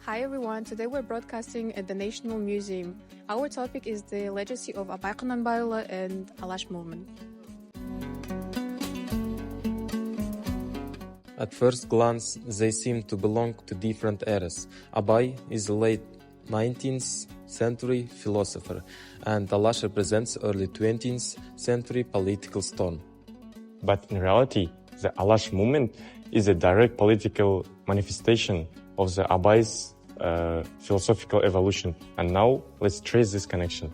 Hi everyone, today we're broadcasting at the National Museum. Our topic is the legacy of Abai Kunanbayev and Alash movement. At first glance, they seem to belong to different eras. Abai is a late 19th century philosopher, and Alash represents early 20th century political storm. But in reality, the Alash movement is a direct political manifestation of the Abai's philosophical evolution. And now, let's trace this connection.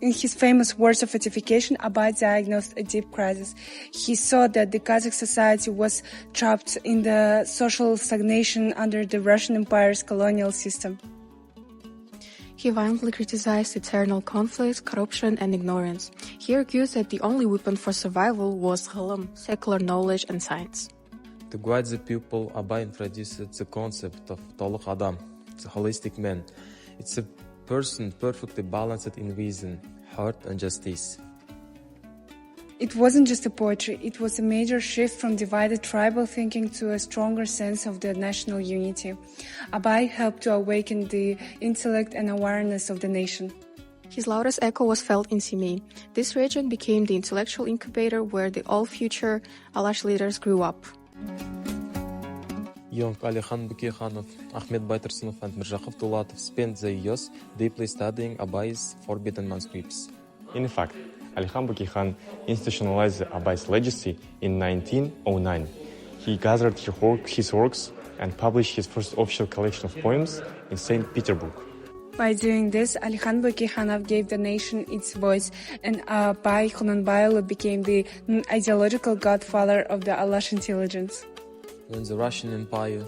In his famous words of edification, Abai diagnosed a deep crisis. He saw that the Kazakh society was trapped in the social stagnation under the Russian Empire's colonial system. He violently criticized eternal conflicts, corruption, and ignorance. He argues that the only weapon for survival was ilm, secular knowledge and science. To guide the people, Abai introduced the concept of Toluk Adam, the holistic man. It's a person perfectly balanced in reason, heart, and justice. It wasn't just a poetry, it was a major shift from divided tribal thinking to a stronger sense of the national unity. Abai helped to awaken the intellect and awareness of the nation. His loudest echo was felt in Semey. This region became the intellectual incubator where the all future Alash leaders grew up. Young Alikhan Bukikhanov, Ahmed Baitarsonov, and Mirzakhov Dulatov spent their years deeply studying Abai's forbidden manuscripts. In fact, Alikhan Bukikhan institutionalized the Abai's legacy in 1909. He gathered his works and published his first official collection of poems in St. Petersburg. By doing this, Alikhan Bukikhanov gave the nation its voice, and Abai Kunanbayev became the ideological godfather of the Alash intelligence. When the Russian Empire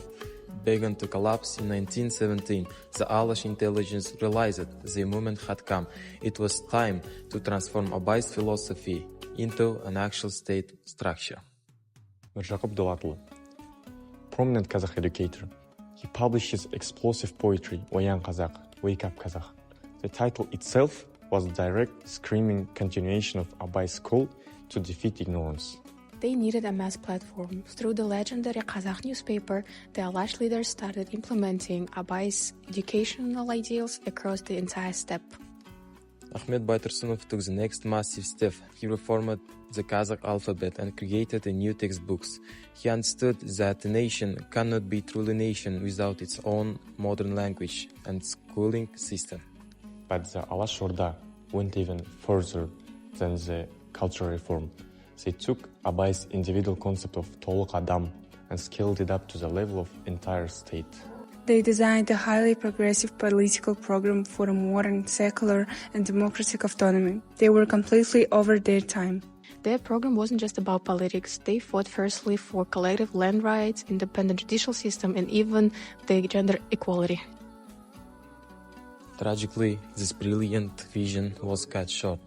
began to collapse in 1917, the Alash intelligence realized the moment had come. It was time to transform Abai's philosophy into an actual state structure. Mirzakhov Dulatov, prominent Kazakh educator, he published his explosive poetry, Oyan Kazakh, Wake Up Kazakh. The title itself was a direct, screaming continuation of Abai's call to defeat ignorance. They needed a mass platform. Through the legendary Kazakh newspaper, the Alash leaders started implementing Abai's educational ideals across the entire steppe. Ahmed Baitarsonov took the next massive step. He reformed the Kazakh alphabet and created a new textbooks. He understood that a nation cannot be truly a nation without its own modern language and schooling system. But the Alash Orda went even further than the cultural reform. They took Abai's individual concept of Toluk Adam and scaled it up to the level of entire state. They designed a highly progressive political program for a modern, secular, and democratic autonomy. They were completely over their time. Their program wasn't just about politics. They fought firstly for collective land rights, independent judicial system, and even the gender equality. Tragically, this brilliant vision was cut short.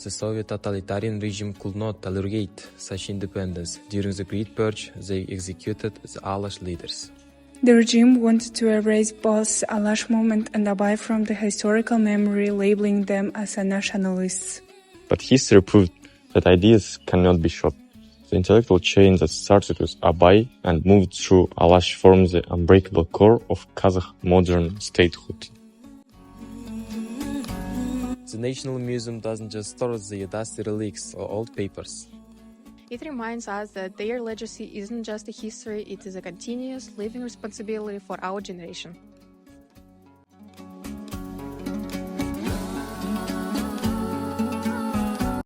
The Soviet totalitarian regime could not tolerate such independence. During the Great Purge, they executed the Alash leaders. The regime wanted to erase both Alash movement and Abai from the historical memory, labeling them as nationalists. But history proved that ideas cannot be shot. The intellectual chain that started with Abai and moved through Alash formed the unbreakable core of Kazakh modern statehood. The National Museum doesn't just store the dusty relics or old papers. It reminds us that their legacy isn't just a history, it is a continuous living responsibility for our generation.